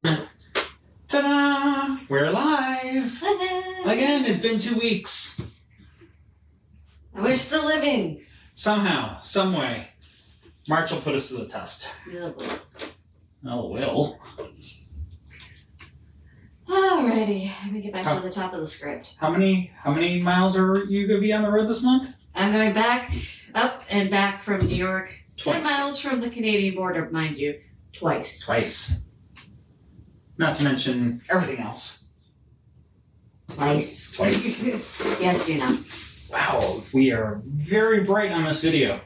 Ta-da! We're live! Again, it's been 2 weeks. And we're still living. Somehow, some way. March will put us to the test. Oh, will. Alrighty, let me get back to the top of the script. How many miles are you going to be on the road this month? I'm going back, up and back from New York. Twice. 10 miles from the Canadian border, mind you. Twice. Not to mention everything else. Twice. Yes, you know. Wow, we are very bright on this video.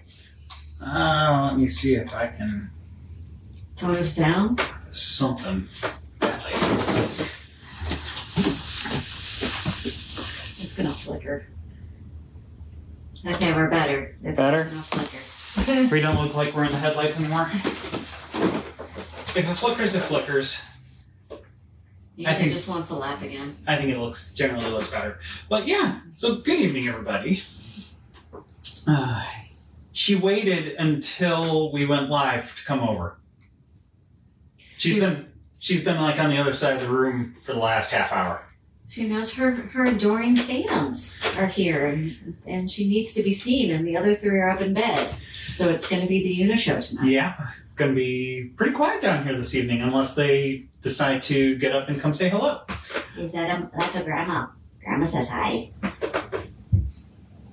Let me see if I can... Tone us down? Something. It's going to flicker. Okay, we're better. It's Better? going to flicker. We don't look like we're in the headlights anymore. If it flickers, it flickers. I think it just wants to laugh again. I think it generally looks better. But yeah, so good evening, everybody. She waited until we went live to come over. She's been like on the other side of the room for the last half hour. She knows her adoring fans are here, and she needs to be seen, and the other three are up in bed. So it's going to be the Una show tonight. Yeah, it's going to be pretty quiet down here this evening, unless they decide to get up and come say hello. That's a grandma. Grandma says hi.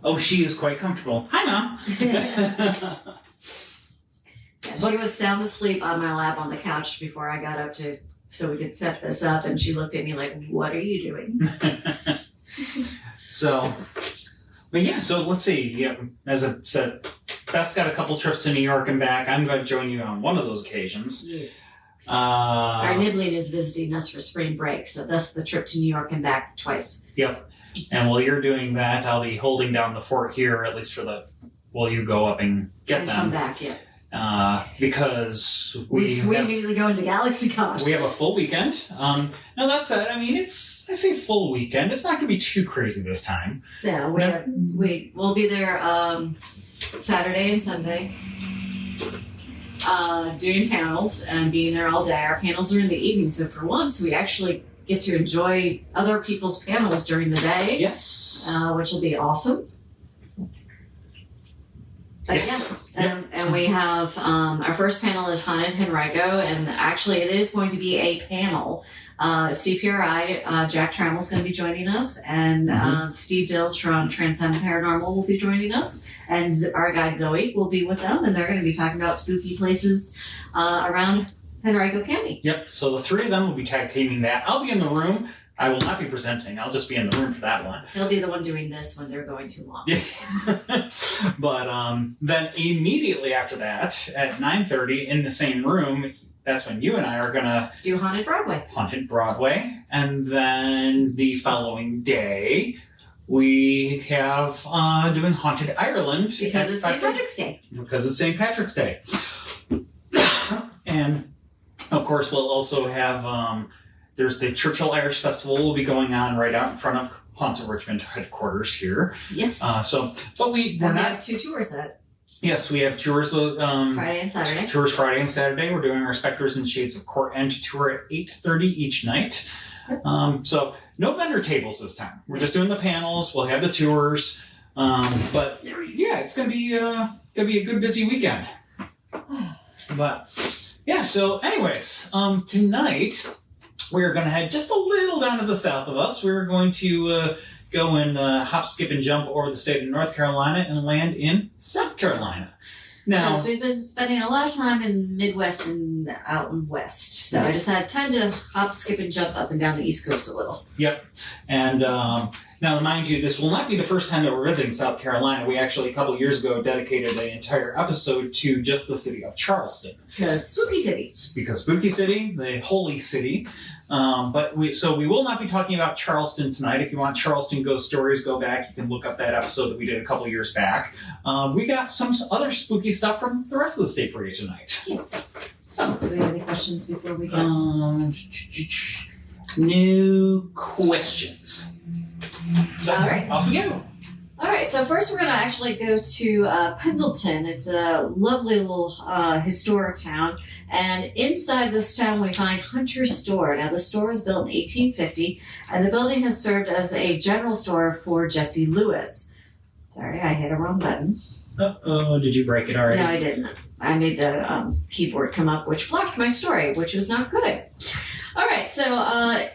Oh, she is quite comfortable. Hi, Mom. She was sound asleep on my lap on the couch before I got up so we could set this up, and she looked at me like, "What are you doing?" So let's see. Yeah, as I said, Beth's got a couple trips to New York and back. I'm going to join you on one of those occasions. Yes. Our nibbling is visiting us for spring break, so that's the trip to New York and back twice. Yep. And while you're doing that, I'll be holding down the fort here, at least while you go up and get them. Come back, yeah. Because we immediately go into GalaxyCon. We have a full weekend. Now that said, I mean, I say full weekend. It's not going to be too crazy this time. Yeah, we'll be there Saturday and Sunday, doing panels and being there all day. Our panels are in the evening, so for once we actually get to enjoy other people's panels during the day. Yes. Which will be awesome. But yes. Yeah, and we have our first panel is Haunted Henrico, and actually it is going to be a panel. CPRI, Jack Trammell's going to be joining us, and Steve Dills from Transcendent Paranormal will be joining us, and our guide Zoe will be with them, and they're going to be talking about spooky places around Henrico County. Yep, so the three of them will be tag teaming that. I'll be in the room. I will not be presenting. I'll just be in the room for that one. He'll be the one doing this when they're going too long. Yeah. But then immediately after that, at 9:30 in the same room, that's when you and I are going to do Haunted Broadway. Haunted Broadway. And then the following day, we have doing Haunted Ireland. Because it's St. Patrick's Day. Because it's St. Patrick's Day. And, of course, we'll also have... there's the Churchill Irish Festival will be going on right out in front of Haunts of Richmond headquarters here. Yes. But we have two tours Yes, we have tours Friday and Saturday. Tours Friday and Saturday. We're doing our Spectres and Shades of Court End tour at 8:30 each night. So no vendor tables this time. We're just doing the panels. We'll have the tours. But yeah, it's gonna be a good busy weekend. But yeah. So anyways, tonight. We're going to head just a little down to the south of us. We're going to go and hop, skip, and jump over the state of North Carolina and land in South Carolina. Now, yes, we've been spending a lot of time in the Midwest and out in West. So I just had time to hop, skip, and jump up and down the East Coast a little. Yep. And now, mind you, this will not be the first time that we're visiting South Carolina. We actually, a couple years ago, dedicated an entire episode to just the city of Charleston. Because Spooky City. Because Spooky City, the holy city. But we will not be talking about Charleston tonight. If you want Charleston ghost stories, go back. You can look up that episode that we did a couple years back. We got some other spooky stuff from the rest of the state for you tonight. Yes. So, do we have any questions before we go? New questions. So, all right. Off we go. All right, so first we're going to actually go to Pendleton. It's a lovely little historic town. And inside this town, we find Hunter's Store. Now, the store was built in 1850, and the building has served as a general store for Jesse Lewis. Sorry, I hit a wrong button. Uh-oh, did you break it already? No, I didn't. I made the keyboard come up, which blocked my story, which was not good. All right, so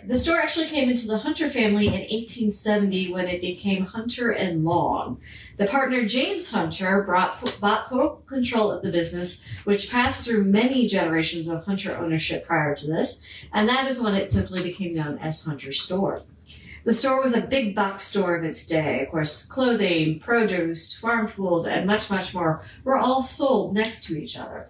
the store actually came into the Hunter family in 1870 when it became Hunter and Long. The partner James Hunter bought full control of the business, which passed through many generations of Hunter ownership prior to this, and that is when it simply became known as Hunter Store. The store was a big box store of its day. Of course, clothing, produce, farm tools, and much, much more were all sold next to each other.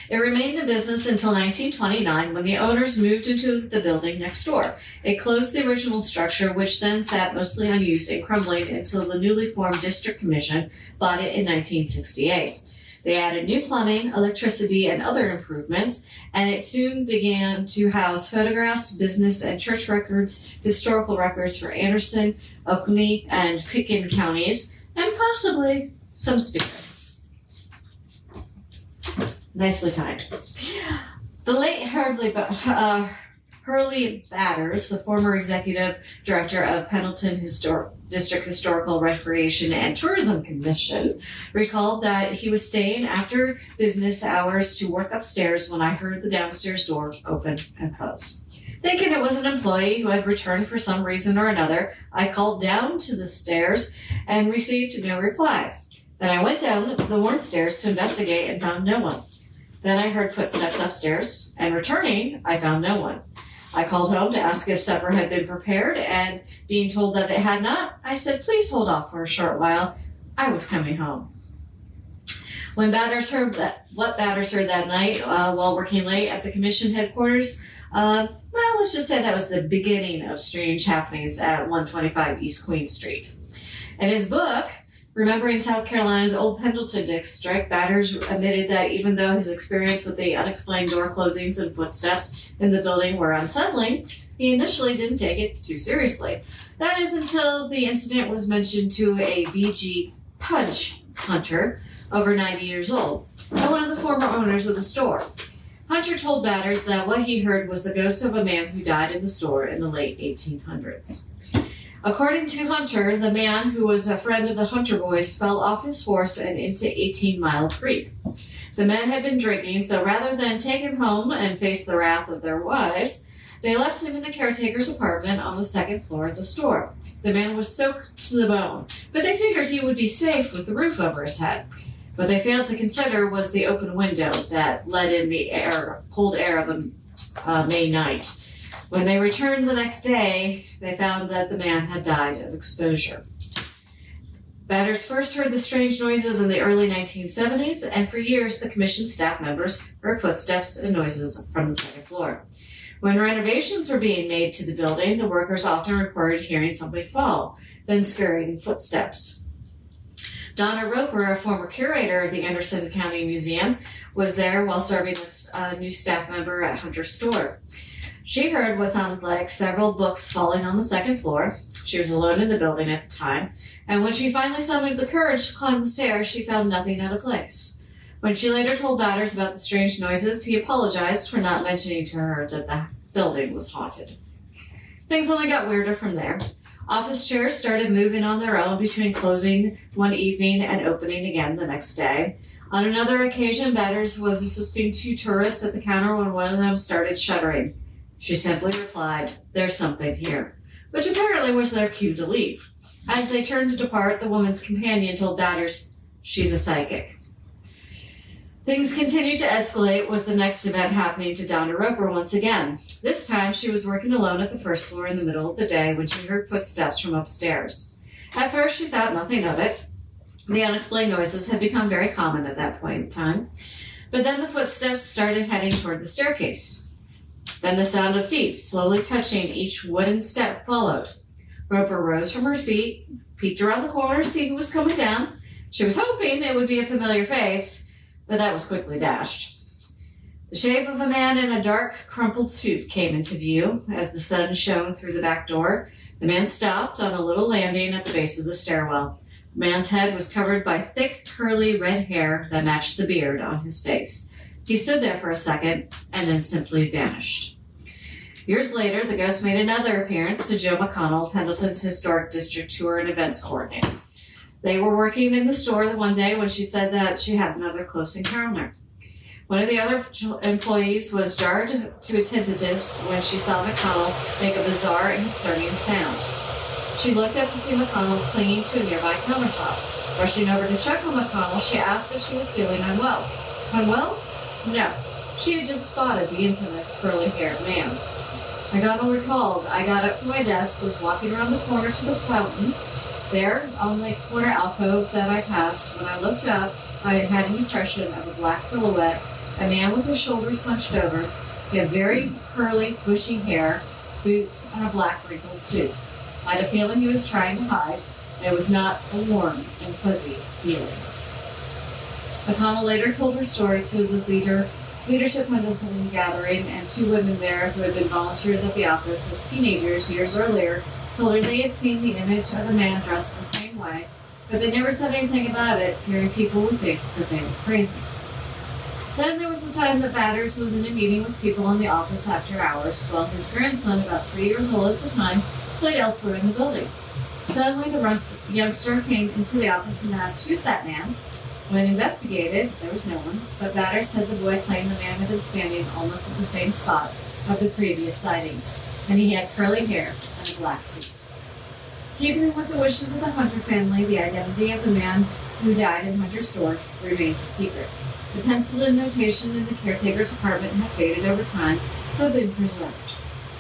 It remained in business until 1929 when the owners moved into the building next door. It closed the original structure, which then sat mostly unused and crumbling until the newly formed District Commission bought it in 1968. They added new plumbing, electricity, and other improvements, and it soon began to house photographs, business and church records, historical records for Anderson, Oconee, and Pitkin counties, and possibly some spirits. Nicely timed. The late Hurley Batters, the former executive director of Pendleton District Historical Recreation and Tourism Commission, recalled that he was staying after business hours to work upstairs when I heard the downstairs door open and close. Thinking it was an employee who had returned for some reason or another, I called down to the stairs and received no reply. Then I went down the worn stairs to investigate and found no one. Then I heard footsteps upstairs, and returning, I found no one. I called home to ask if supper had been prepared, and being told that it had not, I said, please hold off for a short while. I was coming home. When Batters heard what Batters heard that night while working late at the commission headquarters, let's just say that was the beginning of strange happenings at 125 East Queen Street. In his book, Remembering South Carolina's Old Pendleton District, Batters admitted that even though his experience with the unexplained door closings and footsteps in the building were unsettling, he initially didn't take it too seriously. That is until the incident was mentioned to a B.G. Punch Hunter, over 90 years old, and one of the former owners of the store. Hunter told Batters that what he heard was the ghost of a man who died in the store in the late 1800s. According to Hunter, the man, who was a friend of the Hunter boys, fell off his horse and into 18 Mile Creek. The men had been drinking, so rather than take him home and face the wrath of their wives, they left him in the caretaker's apartment on the second floor of the store. The man was soaked to the bone, but they figured he would be safe with the roof over his head. What they failed to consider was the open window that let in the cold air of the May night. When they returned the next day, they found that the man had died of exposure. Batters first heard the strange noises in the early 1970s, and for years the commission staff members heard footsteps and noises from the second floor. When renovations were being made to the building, the workers often reported hearing something fall, then scurrying footsteps. Donna Roper, a former curator of the Anderson County Museum, was there while serving as a new staff member at Hunter's Store. She heard what sounded like several books falling on the second floor. She was alone in the building at the time, and when she finally summoned the courage to climb the stairs, she found nothing out of place. When she later told Batters about the strange noises, he apologized for not mentioning to her that the building was haunted. Things only got weirder from there. Office chairs started moving on their own between closing one evening and opening again the next day. On another occasion, Batters was assisting two tourists at the counter when one of them started shuddering. She simply replied, "There's something here," which apparently was their cue to leave. As they turned to depart, the woman's companion told Batters, "She's a psychic." Things continued to escalate, with the next event happening to Donna Roper once again. This time, she was working alone at the first floor in the middle of the day when she heard footsteps from upstairs. At first, she thought nothing of it. The unexplained noises had become very common at that point in time. But then the footsteps started heading toward the staircase. Then the sound of feet slowly touching each wooden step followed. Roper rose from her seat, peeked around the corner to see who was coming down. She was hoping it would be a familiar face, but that was quickly dashed. The shape of a man in a dark, crumpled suit came into view as the sun shone through the back door. The man stopped on a little landing at the base of the stairwell. The man's head was covered by thick, curly red hair that matched the beard on his face. He stood there for a second and then simply vanished. Years later, the ghost made another appearance to Joe McConnell, Pendleton's historic district tour and events coordinator. They were working in the store one day when she said that she had another close encounter. One of the other employees was jarred to attentiveness when she saw McConnell make a bizarre and concerning sound. She looked up to see McConnell clinging to a nearby countertop. Rushing over to check on McConnell, she asked if she was feeling unwell. Unwell? No. She had just spotted the infamous curly-haired man. McConnell recalled, I got up from my desk, was walking around the corner to the fountain. There, on the corner alcove that I passed, when I looked up, I had an impression of a black silhouette, a man with his shoulders hunched over. He had very curly, bushy hair, boots, and a black wrinkled suit. I had a feeling he was trying to hide, and it was not a warm and fuzzy feeling. McConnell later told her story to the leadership Pendleton gathering, and two women there who had been volunteers at the office as teenagers years earlier told her they had seen the image of a man dressed the same way, but they never said anything about it, fearing people would think that they were crazy. Then there was the time that Batters was in a meeting with people in the office after hours, while his grandson, about 3 years old at the time, played elsewhere in the building. Suddenly, the youngster came into the office and asked, "Who's that man?" When investigated, there was no one, but Batters said the boy claimed the man had been standing almost at the same spot of the previous sightings, and he had curly hair and a black suit. Keeping with the wishes of the Hunter family, the identity of the man who died in Hunter's store remains a secret. The penciled in notation in the caretaker's apartment had faded over time, but been preserved.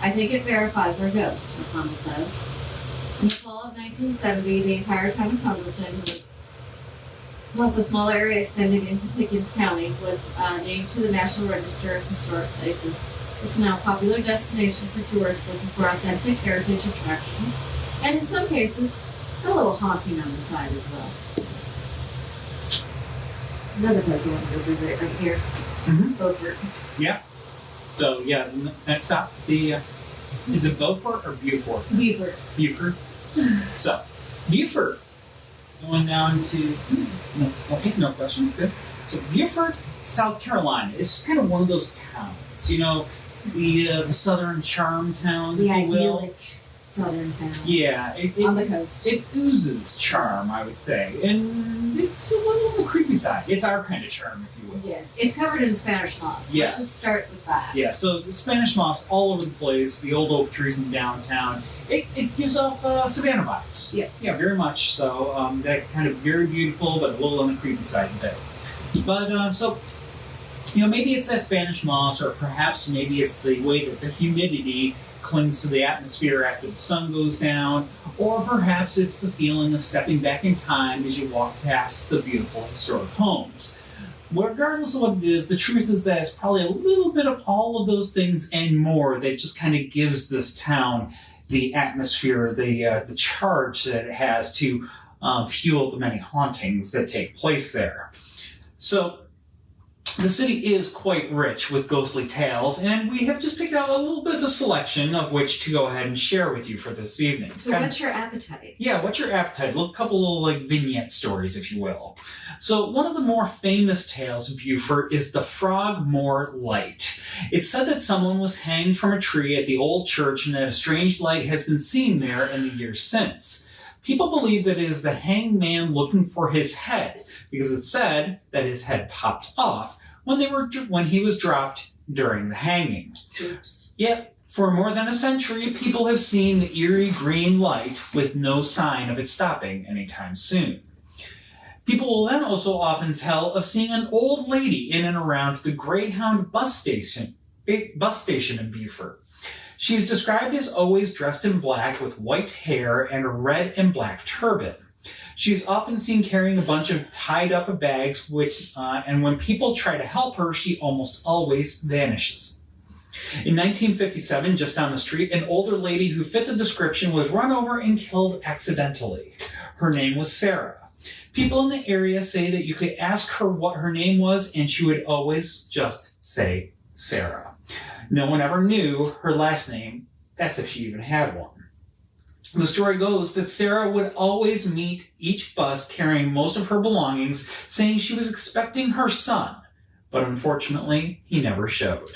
I think it verifies our ghost, McConnell says. In the fall of 1970, the entire town of Pendleton plus a small area extending into Pickens County, was named to the National Register of Historic Places. It's now a popular destination for tourists looking for authentic heritage attractions, and in some cases, a little haunting on the side as well. Another place I want to go visit right here, Beaufort. Yeah. So, yeah, next stop, is it Beaufort or Beaufort? Beaufort. Beaufort. So, Beaufort. Going down to, I'll take no questions, good. So, Beaufort, South Carolina. It's just kind of one of those towns, you know, the southern charm towns, The if you will. idyllic southern town. Yeah. On the coast. It oozes charm, I would say. And it's a little on the creepy side. It's our kind of charm, if you will. Yeah. It's covered in Spanish moss. Yeah. Let's just start with that. Yeah, so the Spanish moss all over the place, the old oak trees in downtown. It gives off Savannah vibes. Yeah. Yeah, very much so. That kind of very beautiful, but a little on the creepy side of it. But, so, you know, maybe it's that Spanish moss, or perhaps maybe it's the way that the humidity clings to the atmosphere after the sun goes down, or perhaps it's the feeling of stepping back in time as you walk past the beautiful historic homes. Regardless of what it is, the truth is that it's probably a little bit of all of those things and more that just kind of gives this town the atmosphere, the charge that it has to fuel the many hauntings that take place there. So, the city is quite rich with ghostly tales, and we have just picked out a little bit of a selection of which to go ahead and share with you for this evening. So what's your appetite? Yeah, what's your appetite? A couple of vignette stories, if you will. So one of the more famous tales of Beaufort is the Frogmore Light. It's said that someone was hanged from a tree at the old church and that a strange light has been seen there in the years since. People believe that it is the hanged man looking for his head, because it's said that his head popped off when he was dropped during the hanging. Oops. Yet, for more than a century, people have seen the eerie green light with no sign of it stopping anytime soon. People will then also often tell of seeing an old lady in and around the Greyhound bus station in Beaufort. She is described as always dressed in black with white hair and a red and black turban. She is often seen carrying a bunch of tied up bags, and when people try to help her, she almost always vanishes. In 1957, just down the street, an older lady who fit the description was run over and killed accidentally. Her name was Sarah. People in the area say that you could ask her what her name was, and she would always just say Sarah. No one ever knew her last name. That's if she even had one. The story goes that Sarah would always meet each bus carrying most of her belongings, saying she was expecting her son, but unfortunately, he never showed.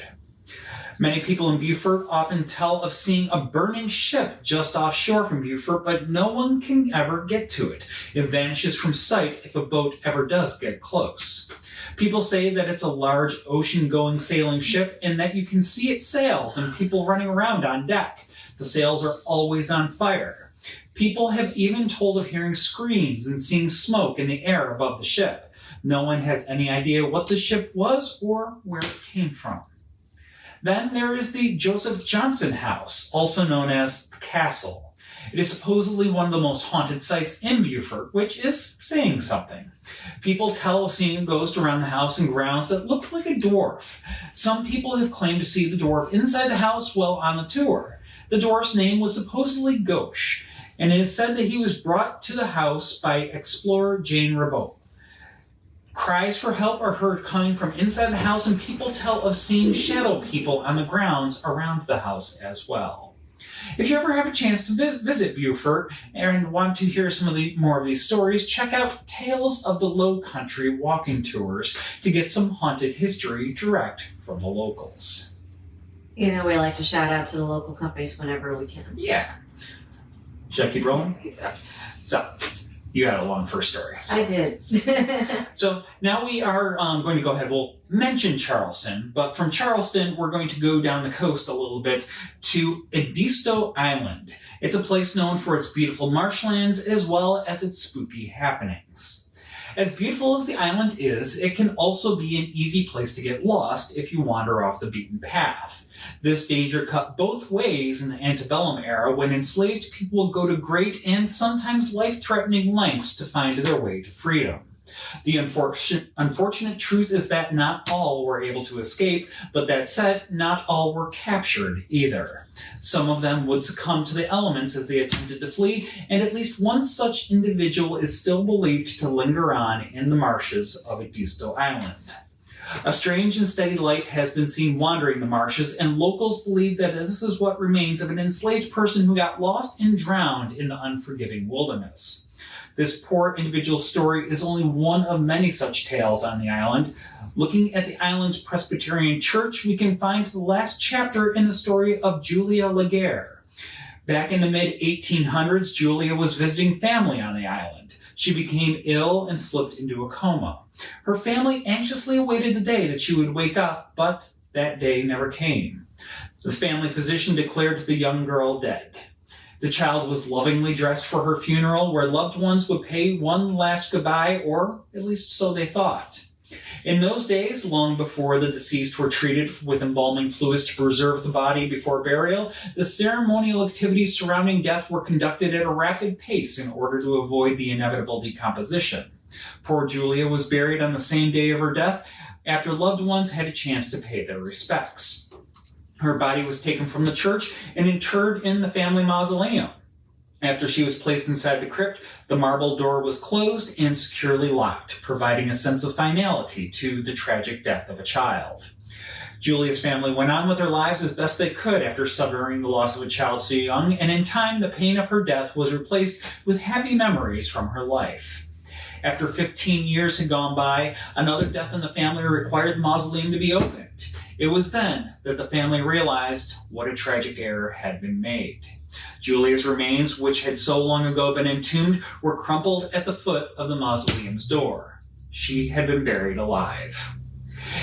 Many people in Beaufort often tell of seeing a burning ship just offshore from Beaufort, but no one can ever get to it. It vanishes from sight if a boat ever does get close. People say that it's a large ocean-going sailing ship and that you can see its sails and people running around on deck. The sails are always on fire. People have even told of hearing screams and seeing smoke in the air above the ship. No one has any idea what the ship was or where it came from. Then there is the Joseph Johnson House, also known as the Castle. It is supposedly one of the most haunted sites in Beaufort, which is saying something. People tell of seeing a ghost around the house and grounds that looks like a dwarf. Some people have claimed to see the dwarf inside the house while on the tour. The dwarf's name was supposedly Goshen, and it is said that he was brought to the house by explorer Jane Rabot. Cries for help are heard coming from inside the house, and people tell of seeing shadow people on the grounds around the house as well. If you ever have a chance to visit Beaufort and want to hear some of more of these stories, check out Tales of the Low Country walking tours to get some haunted history direct from the locals. You know, we like to shout out to the local companies whenever we can. Yeah. Should I keep rolling? So, you had a long first story. I did. So now we are going to go ahead. We'll mention Charleston, but from Charleston, we're going to go down the coast a little bit to Edisto Island. It's a place known for its beautiful marshlands as well as its spooky happenings. As beautiful as the island is, it can also be an easy place to get lost if you wander off the beaten path. This danger cut both ways in the antebellum era when enslaved people would go to great and sometimes life-threatening lengths to find their way to freedom. The unfortunate truth is that not all were able to escape, but that said, not all were captured either. Some of them would succumb to the elements as they attempted to flee, and at least one such individual is still believed to linger on in the marshes of Edisto Island. A strange and steady light has been seen wandering the marshes, and locals believe that this is what remains of an enslaved person who got lost and drowned in the unforgiving wilderness. This poor individual's story is only one of many such tales on the island. Looking at the island's Presbyterian church, we can find the last chapter in the story of Julia Laguerre. Back in the mid-1800s, Julia was visiting family on the island. She became ill and slipped into a coma. Her family anxiously awaited the day that she would wake up, but that day never came. The family physician declared the young girl dead. The child was lovingly dressed for her funeral, where loved ones would pay one last goodbye, or at least so they thought. In those days, long before the deceased were treated with embalming fluids to preserve the body before burial, the ceremonial activities surrounding death were conducted at a rapid pace in order to avoid the inevitable decomposition. Poor Julia was buried on the same day of her death after loved ones had a chance to pay their respects. Her body was taken from the church and interred in the family mausoleum. After she was placed inside the crypt, the marble door was closed and securely locked, providing a sense of finality to the tragic death of a child. Julia's family went on with their lives as best they could after suffering the loss of a child so young, and in time the pain of her death was replaced with happy memories from her life. After 15 years had gone by, another death in the family required the mausoleum to be opened. It was then that the family realized what a tragic error had been made. Julia's remains, which had so long ago been entombed, were crumpled at the foot of the mausoleum's door. She had been buried alive.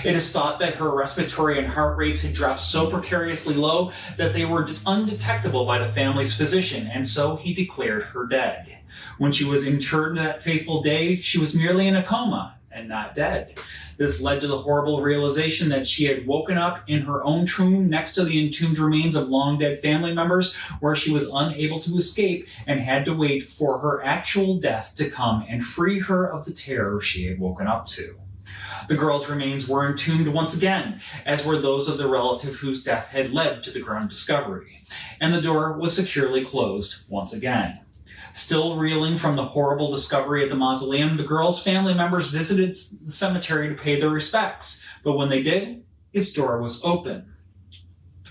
It is thought that her respiratory and heart rates had dropped so precariously low that they were undetectable by the family's physician, and so he declared her dead. When she was interred that fateful day, she was merely in a coma and not dead. This led to the horrible realization that she had woken up in her own tomb next to the entombed remains of long-dead family members, where she was unable to escape and had to wait for her actual death to come and free her of the terror she had woken up to. The girl's remains were entombed once again, as were those of the relative whose death had led to the ground discovery, and the door was securely closed once again. Still reeling from the horrible discovery at the mausoleum, the girl's family members visited the cemetery to pay their respects, but when they did, its door was open.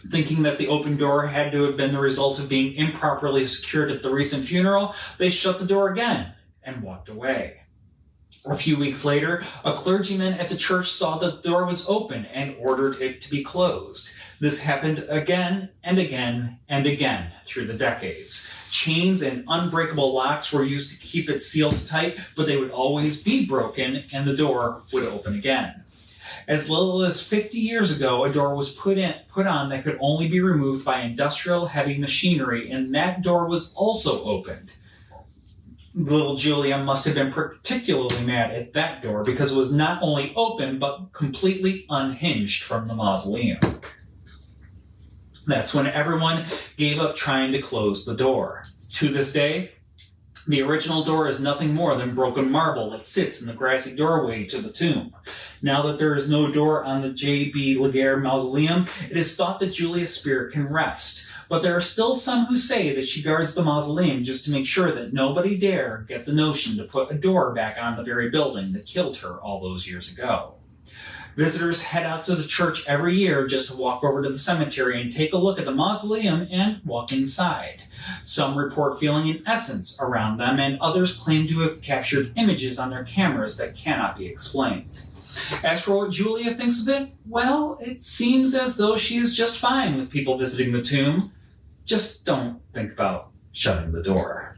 Thinking that the open door had to have been the result of being improperly secured at the recent funeral, they shut the door again and walked away. A few weeks later, a clergyman at the church saw that the door was open and ordered it to be closed. This happened again and again and again through the decades. Chains and unbreakable locks were used to keep it sealed tight, but they would always be broken and the door would open again. As little as 50 years ago, a door was put on that could only be removed by industrial heavy machinery, and that door was also opened. Little Julia must have been particularly mad at that door because it was not only open, but completely unhinged from the mausoleum. That's when everyone gave up trying to close the door. To this day, the original door is nothing more than broken marble that sits in the grassy doorway to the tomb. Now that there is no door on the J.B. Laguerre mausoleum, it is thought that Julia's spirit can rest. But there are still some who say that she guards the mausoleum just to make sure that nobody dare get the notion to put a door back on the very building that killed her all those years ago. Visitors head out to the church every year just to walk over to the cemetery and take a look at the mausoleum and walk inside. Some report feeling an essence around them, and others claim to have captured images on their cameras that cannot be explained. As for what Julia thinks of it, well, it seems as though she is just fine with people visiting the tomb. Just don't think about shutting the door.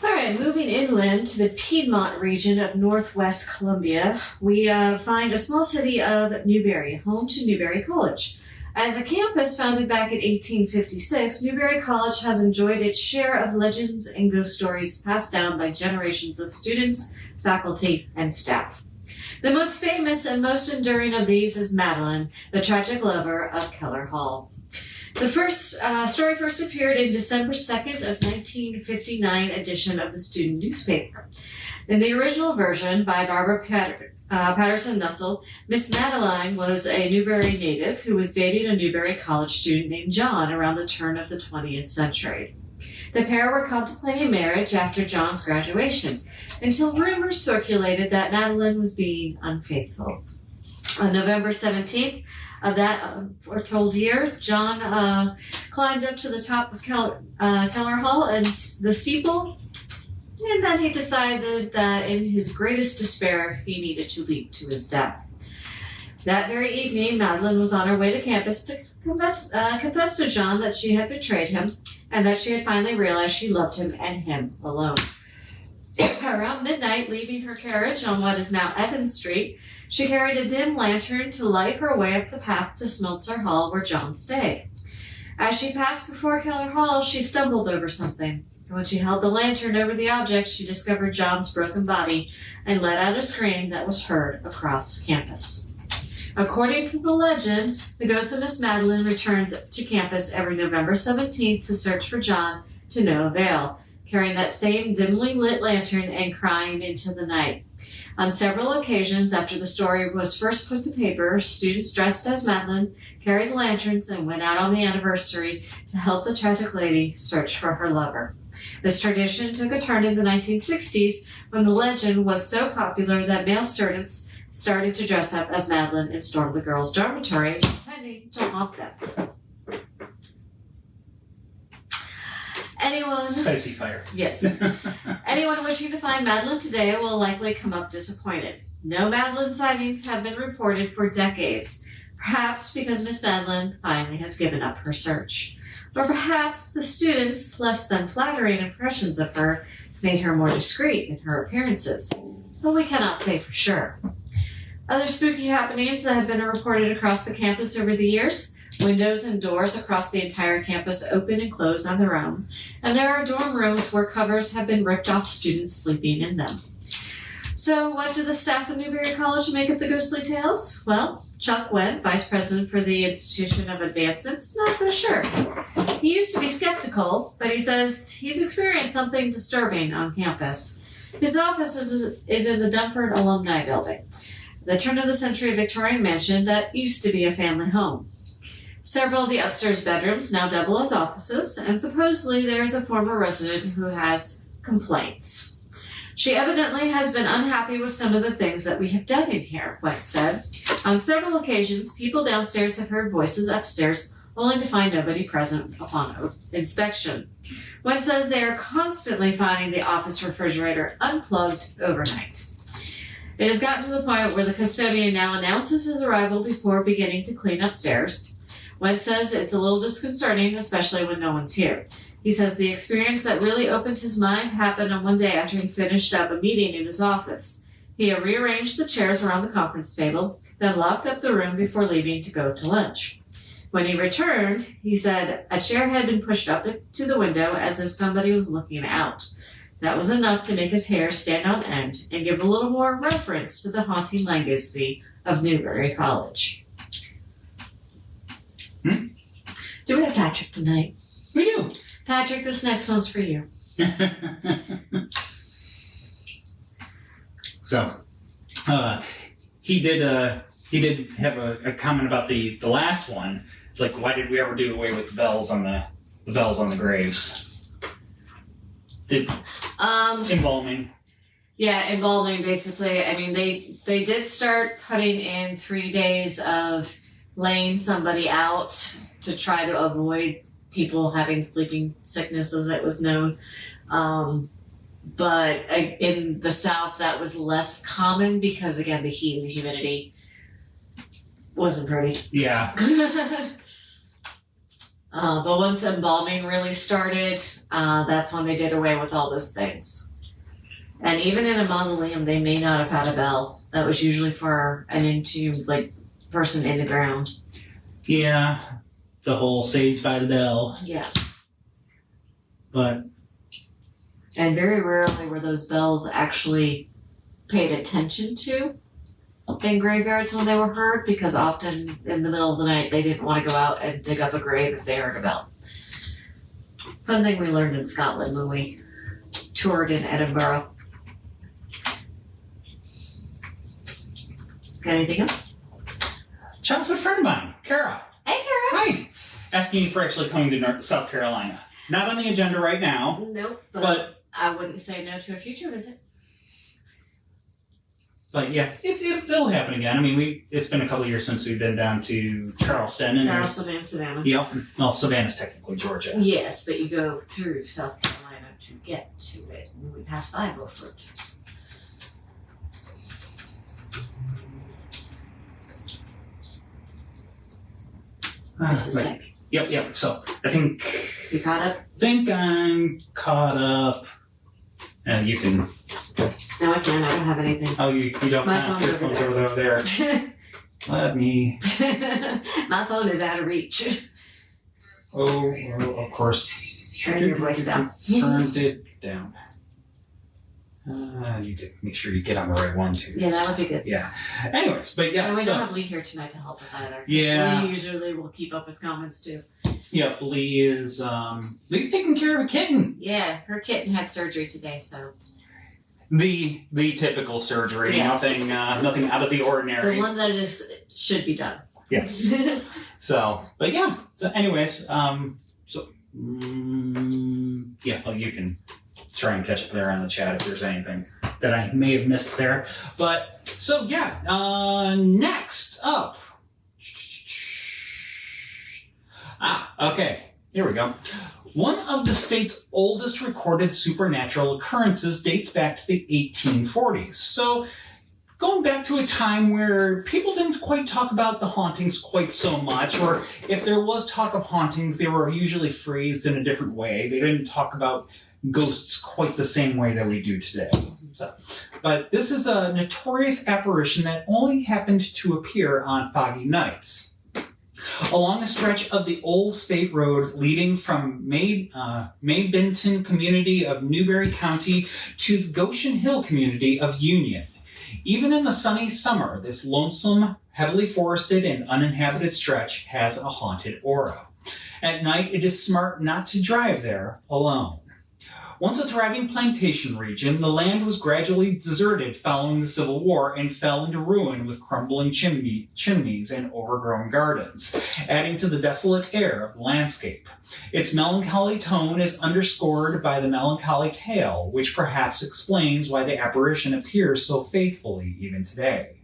All right, moving inland to the Piedmont region of northwest Columbia, we find a small city of Newberry, home to Newberry College. As a campus founded back in 1856, Newberry College has enjoyed its share of legends and ghost stories passed down by generations of students, faculty, and staff. The most famous and most enduring of these is Madeline, the tragic lover of Keller Hall. The story first appeared in December 2nd of 1959 edition of the student newspaper. In the original version by Barbara Patterson Nussel, Miss Madeline was a Newberry native who was dating a Newberry College student named John around the turn of the 20th century. The pair were contemplating marriage after John's graduation, until rumors circulated that Madeline was being unfaithful. On November 17th of that foretold year, John climbed up to the top of Keller Hall and the steeple, and then he decided that in his greatest despair, he needed to leap to his death. That very evening, Madeline was on her way to campus to confess to John that she had betrayed him and that she had finally realized she loved him and him alone. Around midnight, leaving her carriage on what is now Evans Street, she carried a dim lantern to light her way up the path to Smeltzer Hall where John stayed. As she passed before Keller Hall, she stumbled over something. When she held the lantern over the object, she discovered John's broken body and let out a scream that was heard across campus. According to the legend, the ghost of Miss Madeline returns to campus every November 17th to search for John to no avail, carrying that same dimly lit lantern and crying into the night. On several occasions after the story was first put to paper, students dressed as Madeline carried lanterns and went out on the anniversary to help the tragic lady search for her lover. This tradition took a turn in the 1960s when the legend was so popular that male students started to dress up as Madeline and storm the girls' dormitory, intending to haunt them. Spicy fire. Yes. Anyone wishing to find Madeline today will likely come up disappointed. No Madeline sightings have been reported for decades, perhaps because Miss Madeline finally has given up her search. Or perhaps the students' less than flattering impressions of her made her more discreet in her appearances, but we cannot say for sure. Other spooky happenings that have been reported across the campus over the years: windows and doors across the entire campus open and close on their own, and there are dorm rooms where covers have been ripped off students sleeping in them. So what do the staff of Newberry College make of the ghostly tales? Well, Chuck Webb, vice president for the Institution of Advancement's not so sure. He used to be skeptical, but he says he's experienced something disturbing on campus. His office is in the Dunford Alumni Building, the turn-of-the-century Victorian mansion that used to be a family home. Several of the upstairs bedrooms now double as offices, and supposedly there is a former resident who has complaints. She evidently has been unhappy with some of the things that we have done in here, White said. On several occasions, people downstairs have heard voices upstairs, only to find nobody present upon inspection. One says they are constantly finding the office refrigerator unplugged overnight. It has gotten to the point where the custodian now announces his arrival before beginning to clean upstairs. One says it's a little disconcerting, especially when no one's here. He says the experience that really opened his mind happened on one day after he finished up a meeting in his office. He had rearranged the chairs around the conference table, then locked up the room before leaving to go to lunch. When he returned, he said a chair had been pushed up to the window as if somebody was looking out. That was enough to make his hair stand on end and give a little more reference to the haunting legacy of Newberry College. Do we have Patrick tonight? We do. Patrick, this next one's for you. So, he did have a comment about the last one. Like, why did we ever do away with the bells on the graves? Embalming. Yeah, embalming, basically. I mean, they did start putting in 3 days of laying somebody out to try to avoid people having sleeping sickness, as it was known. But in the South, that was less common because, again, the heat and the humidity wasn't pretty. Yeah. But once embalming really started, that's when they did away with all those things. And even in a mausoleum, they may not have had a bell. That was usually for an entombed, person in the ground. Yeah. The whole Saved by the Bell. Yeah. But. And very rarely were those bells actually paid attention to in graveyards when they were heard, because often in the middle of the night they didn't want to go out and dig up a grave if they heard a bell. Fun thing we learned in Scotland when we toured in Edinburgh. Got anything else? Chat's with a friend of mine, Kara. Hey, Kara. Hi. Asking if we're actually coming to South Carolina. Not on the agenda right now. Nope. But I wouldn't say no to a future visit. But yeah, it'll happen again. I mean, it's been a couple of years since we've been down to Charleston. Charleston and Savannah. Yep. Well, Savannah's technically Georgia. Yes, but you go through South Carolina to get to it. And we pass by Beaufort. Right. Yep. So I think you caught up. I'm caught up. And you can. No, I can't. I don't have anything. Oh, you don't. My have phone's your phone's over there. Let me. My phone is out of reach. Oh, of course. Turn your voice down. Turned it down. You did make sure you get on the right one too. Yeah, that would be good. Yeah. Anyways, but yeah. And we don't have Lee here tonight to help us either. Yeah. Lee usually will keep up with comments too. Yeah, Lee's taking care of a kitten. Yeah, her kitten had surgery today, so. The typical surgery, Yeah. Nothing out of the ordinary. The one that should be done. Yes. So, but yeah. So, anyways, yeah, you can try and catch up there on the chat if there's anything that I may have missed there. But so yeah, next up. Okay. Here we go. One of the state's oldest recorded supernatural occurrences dates back to the 1840s. So, going back to a time where people didn't quite talk about the hauntings quite so much, or if there was talk of hauntings, they were usually phrased in a different way. They didn't talk about ghosts quite the same way that we do today. But this is a notorious apparition that only happened to appear on foggy nights. Along a stretch of the old state road leading from Pendleton community of Newberry County to the Goshen Hill community of Union. Even in the sunny summer, this lonesome, heavily forested and uninhabited stretch has a haunted aura. At night, it is smart not to drive there alone. Once a thriving plantation region, the land was gradually deserted following the Civil War and fell into ruin with crumbling chimneys and overgrown gardens, adding to the desolate air of the landscape. Its melancholy tone is underscored by the melancholy tale, which perhaps explains why the apparition appears so faithfully even today.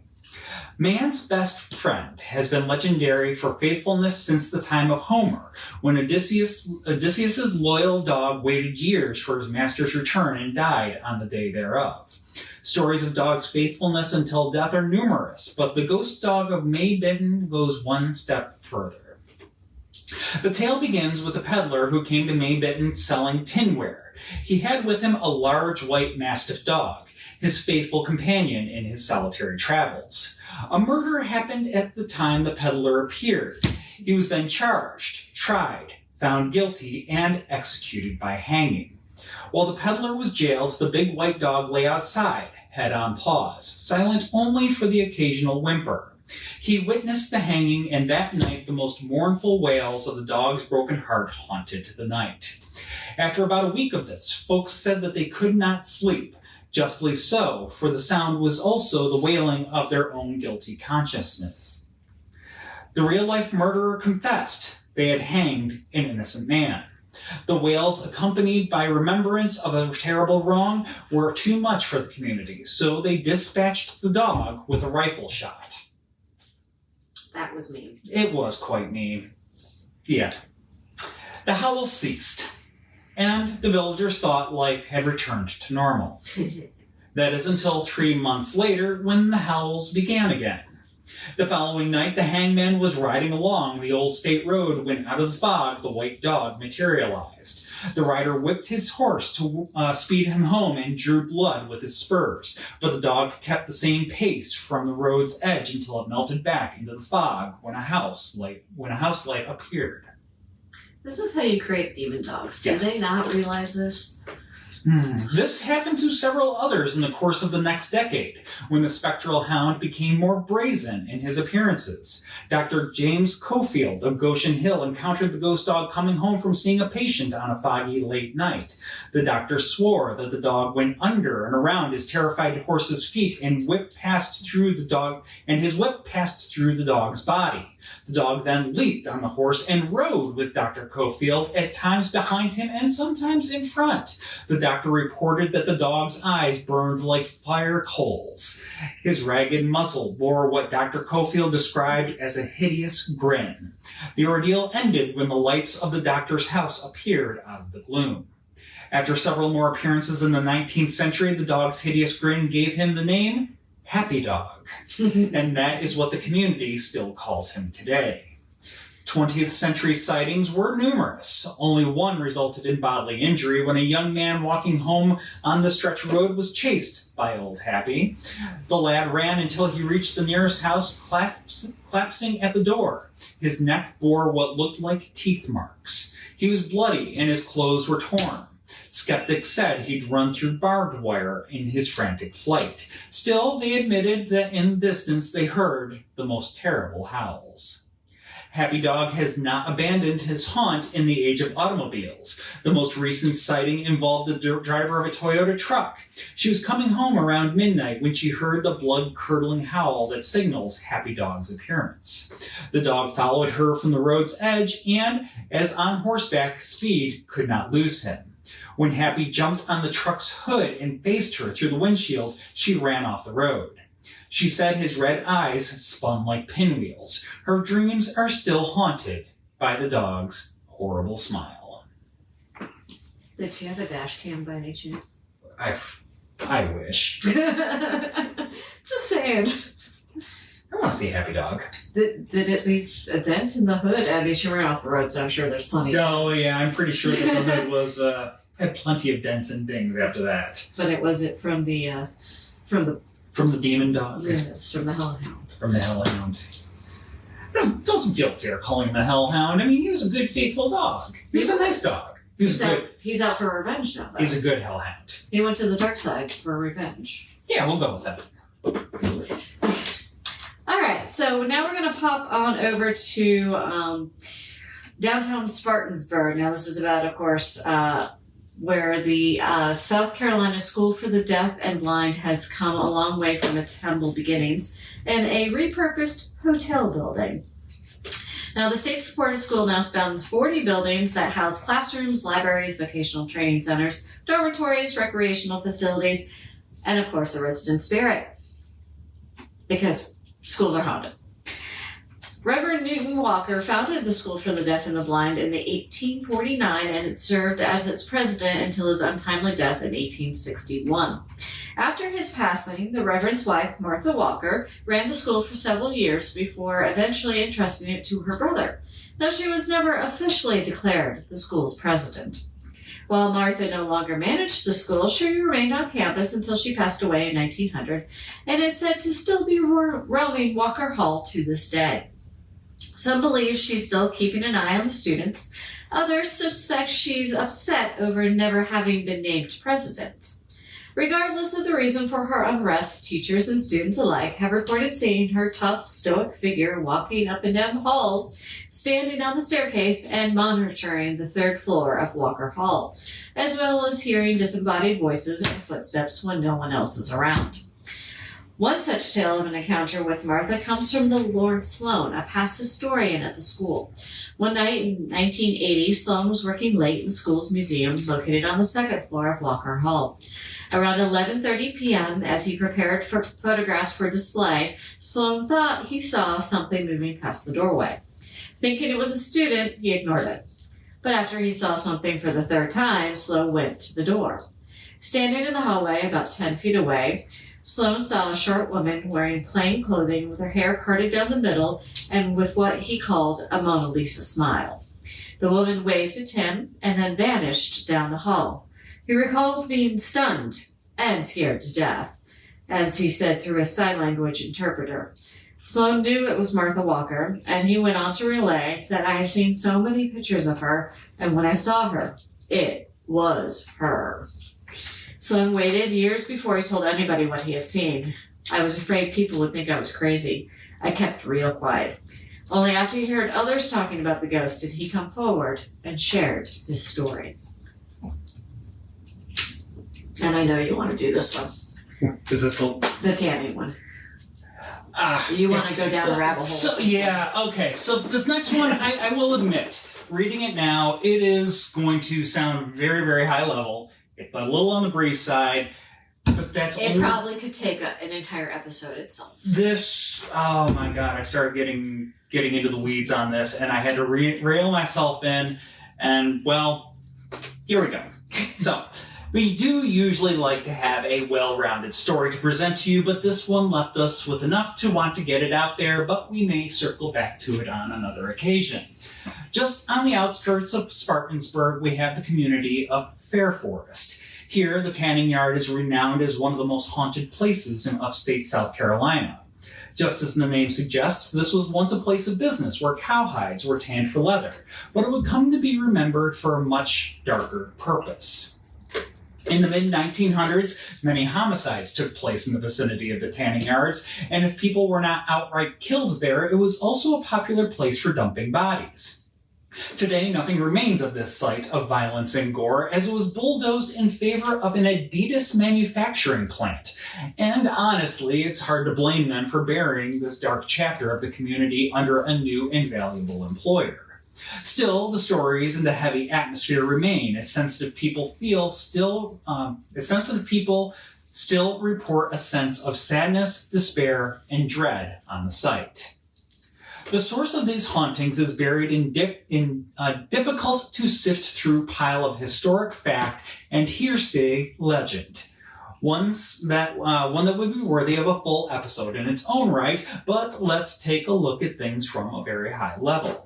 Man's best friend has been legendary for faithfulness since the time of Homer, when Odysseus's loyal dog waited years for his master's return and died on the day thereof. Stories of dogs' faithfulness until death are numerous, but the ghost dog of May Bidden goes one step further. The tale begins with a peddler who came to May Bidden selling tinware. He had with him a large white mastiff dog, his faithful companion in his solitary travels. A murder happened at the time the peddler appeared. He was then charged, tried, found guilty, and executed by hanging. While the peddler was jailed, the big white dog lay outside, head on paws, silent only for the occasional whimper. He witnessed the hanging, and that night the most mournful wails of the dog's broken heart haunted the night. After about a week of this, folks said that they could not sleep. Justly so, for the sound was also the wailing of their own guilty consciousness. The real-life murderer confessed they had hanged an innocent man. The wails, accompanied by remembrance of a terrible wrong, were too much for the community, so they dispatched the dog with a rifle shot. That was mean. It was quite mean. Yeah. The howls ceased, and the villagers thought life had returned to normal. That is until 3 months later, when the howls began again. The following night, the hangman was riding along the old state road when out of the fog the white dog materialized. The rider whipped his horse to speed him home and drew blood with his spurs, but the dog kept the same pace from the road's edge until it melted back into the fog when a house light appeared. This is how you create demon dogs. Yes. Do they not realize this? This happened to several others in the course of the next decade, when the spectral hound became more brazen in his appearances. Dr. James Cofield of Goshen Hill encountered the ghost dog coming home from seeing a patient on a foggy late night. The doctor swore that the dog went under and around his terrified horse's feet and his whip passed through the dog's body. The dog then leaped on the horse and rode with Dr. Cofield, at times behind him and sometimes in front. The doctor reported that the dog's eyes burned like fire coals. His ragged muzzle bore what Dr. Cofield described as a hideous grin. The ordeal ended when the lights of the doctor's house appeared out of the gloom. After several more appearances in the 19th century, the dog's hideous grin gave him the name Happy Dog, and that is what the community still calls him today. 20th century sightings were numerous. Only one resulted in bodily injury when a young man walking home on the stretch road was chased by Old Happy. The lad ran until he reached the nearest house, collapsing at the door. His neck bore what looked like teeth marks. He was bloody and his clothes were torn. Skeptics said he'd run through barbed wire in his frantic flight. Still, they admitted that in the distance they heard the most terrible howls. Happy Dog has not abandoned his haunt in the age of automobiles. The most recent sighting involved the driver of a Toyota truck. She was coming home around midnight when she heard the blood-curdling howl that signals Happy Dog's appearance. The dog followed her from the road's edge and, as on horseback, Speed could not lose him. When Happy jumped on the truck's hood and faced her through the windshield, she ran off the road. She said his red eyes spun like pinwheels. Her dreams are still haunted by the dog's horrible smile. Did she have a dash cam by any chance? I wish. Just saying. I want to see Happy Dog. Did it leave a dent in the hood? I mean, she ran off the road, so I'm sure there's plenty. Oh, yeah, I'm pretty sure that the hood was had plenty of dents and dings after that. But it was it from the demon dog. Yes, from the hellhound. From the hellhound. It doesn't feel fair calling him the hellhound. I mean, he was a good, faithful dog. He was a nice dog. He's out for revenge now, though. He's a good hellhound. He went to the dark side for revenge. Yeah, we'll go with that. All right, so now we're going to pop on over to downtown Spartanburg. Now, this is about, of course, where the South Carolina School for the Deaf and Blind has come a long way from its humble beginnings in a repurposed hotel building. Now, the state-supported school now spans 40 buildings that house classrooms, libraries, vocational training centers, dormitories, recreational facilities, and, of course, a resident spirit. Because schools are haunted. Reverend Newton Walker founded the School for the Deaf and the Blind in 1849, and it served as its president until his untimely death in 1861. After his passing, the Reverend's wife, Martha Walker, ran the school for several years before eventually entrusting it to her brother, though she was never officially declared the school's president. While Martha no longer managed the school, she remained on campus until she passed away in 1900, and is said to still be roaming Walker Hall to this day. Some believe she's still keeping an eye on the students. Others suspect she's upset over never having been named president. Regardless of the reason for her unrest, teachers and students alike have reported seeing her tough, stoic figure walking up and down the halls, standing on the staircase, and monitoring the third floor of Walker Hall, as well as hearing disembodied voices and footsteps when no one else is around. One such tale of an encounter with Martha comes from the Lord Sloan, a past historian at the school. One night in 1980, Sloan was working late in the school's museum, located on the second floor of Walker Hall. Around 11:30 p.m., as he prepared for photographs for display, Sloan thought he saw something moving past the doorway. Thinking it was a student, he ignored it. But after he saw something for the third time, Sloan went to the door. Standing in the hallway about 10 feet away, Sloan saw a short woman wearing plain clothing with her hair parted down the middle and with what he called a Mona Lisa smile. The woman waved at him and then vanished down the hall. He recalled being stunned and scared to death, as he said through a sign language interpreter. Sloan knew it was Martha Walker, and he went on to relay that I have seen so many pictures of her, and when I saw her, it was her. Sloan waited years before he told anybody what he had seen. I was afraid people would think I was crazy. I kept real quiet. Only after he heard others talking about the ghost did he come forward and shared his story. And I know you want to do this one. Is this the tanning one? You want to go down the rabbit hole. Okay. So this next one, I will admit, reading it now, it is going to sound very, very high level. It's a little on the brief side, but that's it probably could take an entire episode itself. Oh my God, I started getting into the weeds on this, and I had to reel myself in, and well, here we go. So, we do usually like to have a well-rounded story to present to you, but this one left us with enough to want to get it out there, but we may circle back to it on another occasion. Just on the outskirts of Spartanburg, we have the community of Fairforest. Here, the tanning yard is renowned as one of the most haunted places in upstate South Carolina. Just as the name suggests, this was once a place of business where cowhides were tanned for leather, but it would come to be remembered for a much darker purpose. In the mid-1900s, many homicides took place in the vicinity of the tanning yards, and if people were not outright killed there, it was also a popular place for dumping bodies. Today, nothing remains of this site of violence and gore, as it was bulldozed in favor of an Edisto manufacturing plant. And honestly, it's hard to blame them for burying this dark chapter of the community under a new and valuable employer. Still, the stories and the heavy atmosphere remain, as sensitive people still report a sense of sadness, despair, and dread on the site. The source of these hauntings is buried in a difficult to sift through pile of historic fact and hearsay legend. One that would be worthy of a full episode in its own right, but let's take a look at things from a very high level.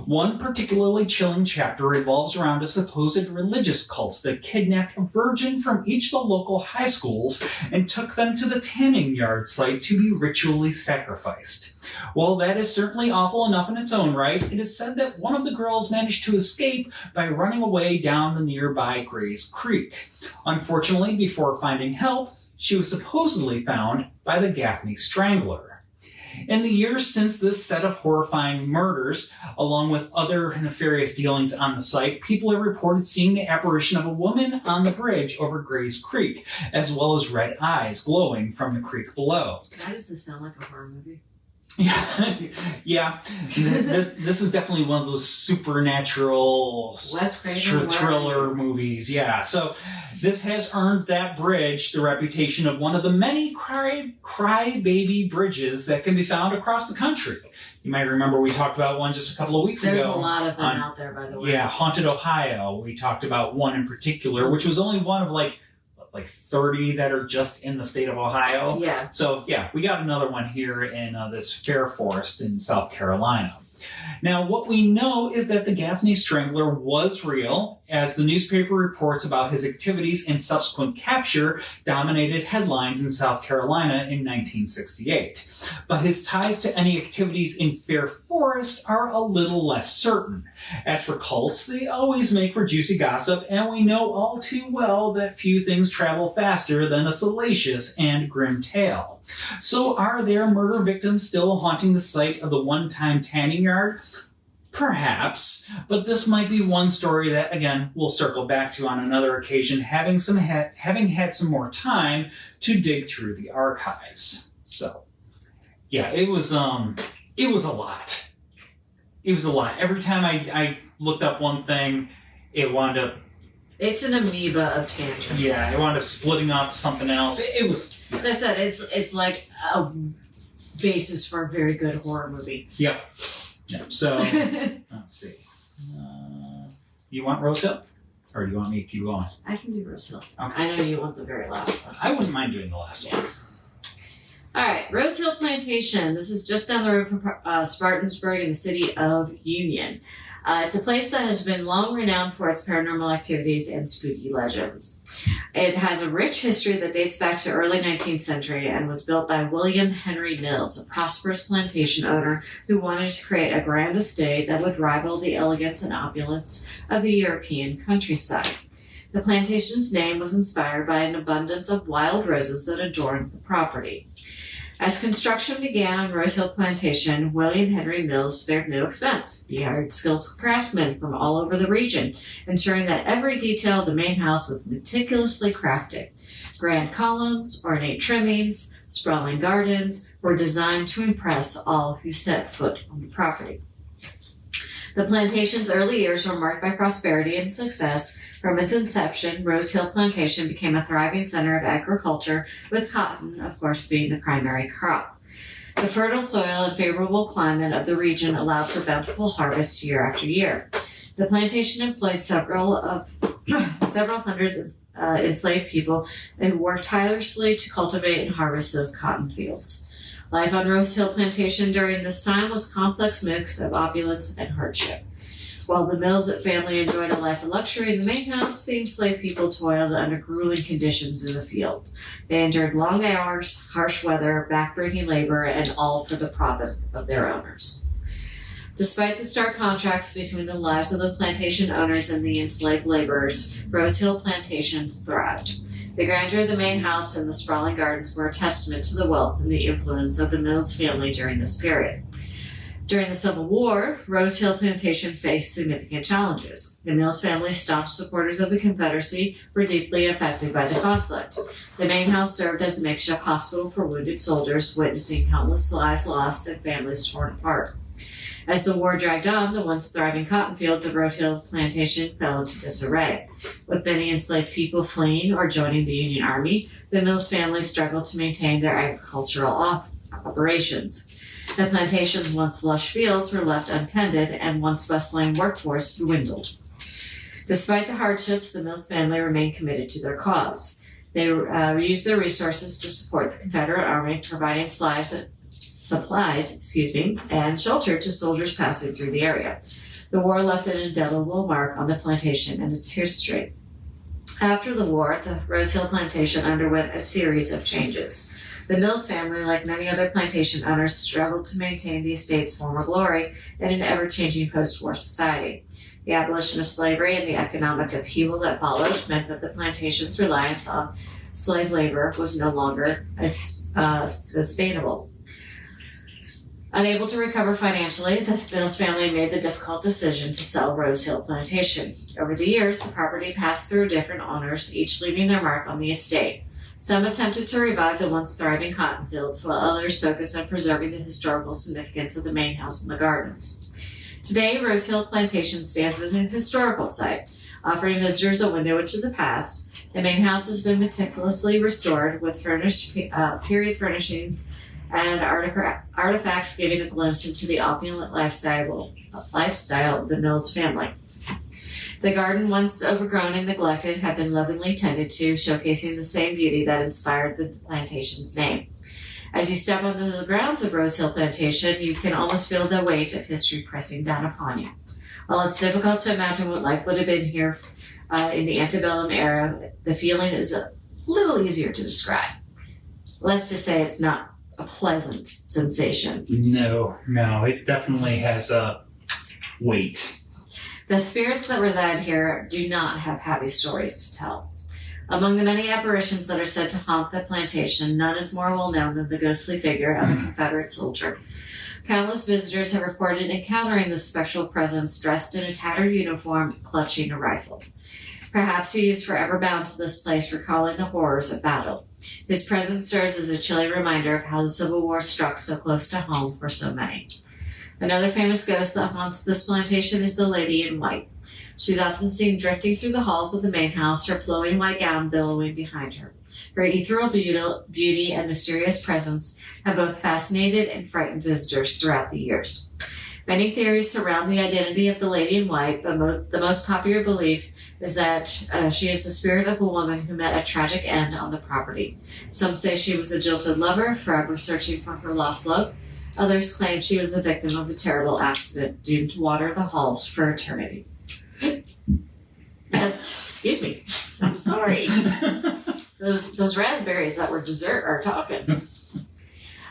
One particularly chilling chapter revolves around a supposed religious cult that kidnapped a virgin from each of the local high schools and took them to the tanning yard site to be ritually sacrificed. While that is certainly awful enough in its own right, it is said that one of the girls managed to escape by running away down the nearby Gray's Creek. Unfortunately, before finding help, she was supposedly found by the Gaffney Strangler. In the years since this set of horrifying murders, along with other nefarious dealings on the site, people have reported seeing the apparition of a woman on the bridge over Gray's Creek, as well as red eyes glowing from the creek below. Why does this sound like a horror movie? Yeah, yeah. This is definitely one of those supernatural Wes Craven thriller movies. Yeah, so this has earned that bridge the reputation of one of the many crybaby bridges that can be found across the country. You might remember we talked about one just a couple of weeks ago. There's a lot of them out there, by the way. Yeah, Haunted Ohio. We talked about one in particular, which was only one of like 30 that are just in the state of Ohio. Yeah. So, yeah, we got another one here in this Fairforest in South Carolina. Now, what we know is that the Gaffney Strangler was real, as the newspaper reports about his activities and subsequent capture dominated headlines in South Carolina in 1968. But his ties to any activities in Fairforest are a little less certain. As for cults, they always make for juicy gossip, and we know all too well that few things travel faster than a salacious and grim tale. So are there murder victims still haunting the site of the one-time tanning yard? Perhaps, but this might be one story that, again, we'll circle back to on another occasion, having had some more time to dig through the archives. So, yeah, it was a lot. It was a lot. Every time I looked up one thing, it wound up... It's an amoeba of tangents. Yeah, it wound up splitting off to something else. It was... As I said, it's like a basis for a very good horror movie. Yep. So, let's see. You want Rosehill? Or do you want me to keep going? I can do Rosehill. Okay. I know you want the very last one. I wouldn't mind doing the last one. All right, Rosehill Plantation. This is just down the road from Spartanburg in the city of Union. It's a place that has been long renowned for its paranormal activities and spooky legends. It has a rich history that dates back to early 19th century and was built by William Henry Mills, a prosperous plantation owner who wanted to create a grand estate that would rival the elegance and opulence of the European countryside. The plantation's name was inspired by an abundance of wild roses that adorned the property. As construction began on Rosehill Plantation, William Henry Mills spared no expense. He hired skilled craftsmen from all over the region, ensuring that every detail of the main house was meticulously crafted. Grand columns, ornate trimmings, sprawling gardens were designed to impress all who set foot on the property. The plantation's early years were marked by prosperity and success. From its inception, Rosehill Plantation became a thriving center of agriculture, with cotton, of course, being the primary crop. The fertile soil and favorable climate of the region allowed for bountiful harvests year after year. The plantation employed several hundreds of enslaved people who worked tirelessly to cultivate and harvest those cotton fields. Life on Rosehill Plantation during this time was a complex mix of opulence and hardship. While the Mills family enjoyed a life of luxury in the main house, the enslaved people toiled under grueling conditions in the field. They endured long hours, harsh weather, backbreaking labor, and all for the profit of their owners. Despite the stark contrasts between the lives of the plantation owners and the enslaved laborers, Rosehill Plantation thrived. The grandeur of the main house and the sprawling gardens were a testament to the wealth and the influence of the Mills family during this period. During the Civil War, Rosehill Plantation faced significant challenges. The Mills family's staunch supporters of the Confederacy were deeply affected by the conflict. The main house served as a makeshift hospital for wounded soldiers, witnessing countless lives lost and families torn apart. As the war dragged on, the once thriving cotton fields of Rosehill Plantation fell into disarray. With many enslaved people fleeing or joining the Union Army, the Mills family struggled to maintain their agricultural operations. The plantation's once lush fields were left untended, and once bustling workforce dwindled. Despite the hardships, the Mills family remained committed to their cause. They used their resources to support the Confederate Army, providing supplies, and shelter to soldiers passing through the area. The war left an indelible mark on the plantation and its history. After the war, the Rosehill Plantation underwent a series of changes. The Mills family, like many other plantation owners, struggled to maintain the estate's former glory in an ever-changing post-war society. The abolition of slavery and the economic upheaval that followed meant that the plantation's reliance on slave labor was no longer as sustainable. Unable to recover financially, the Mills family made the difficult decision to sell Rosehill Plantation. Over the years, the property passed through different owners, each leaving their mark on the estate. Some attempted to revive the once thriving cotton fields, while others focused on preserving the historical significance of the main house and the gardens. Today, Rosehill Plantation stands as an historical site, offering visitors a window into the past. The main house has been meticulously restored with period furnishings and artifacts giving a glimpse into the opulent lifestyle of the Mills family. The garden, once overgrown and neglected, had been lovingly tended to, showcasing the same beauty that inspired the plantation's name. As you step onto the grounds of Rosehill Plantation, you can almost feel the weight of history pressing down upon you. While it's difficult to imagine what life would have been here in the antebellum era, the feeling is a little easier to describe. Let's just say it's not a pleasant sensation. No, it definitely has a weight. The spirits that reside here do not have happy stories to tell. Among the many apparitions that are said to haunt the plantation, none is more well known than the ghostly figure of a Confederate soldier. Countless visitors have reported encountering this spectral presence dressed in a tattered uniform, clutching a rifle. Perhaps he is forever bound to this place, recalling the horrors of battle. His presence serves as a chilling reminder of how the Civil War struck so close to home for so many. Another famous ghost that haunts this plantation is the Lady in White. She's often seen drifting through the halls of the main house, her flowing white gown billowing behind her. Her ethereal beauty and mysterious presence have both fascinated and frightened visitors throughout the years. Many theories surround the identity of the Lady in White, but the most popular belief is that she is the spirit of a woman who met a tragic end on the property. Some say she was a jilted lover, forever searching for her lost love. Others claim she was the victim of a terrible accident, doomed to water the halls for eternity. Excuse me. I'm sorry. Those raspberries that were dessert are talking.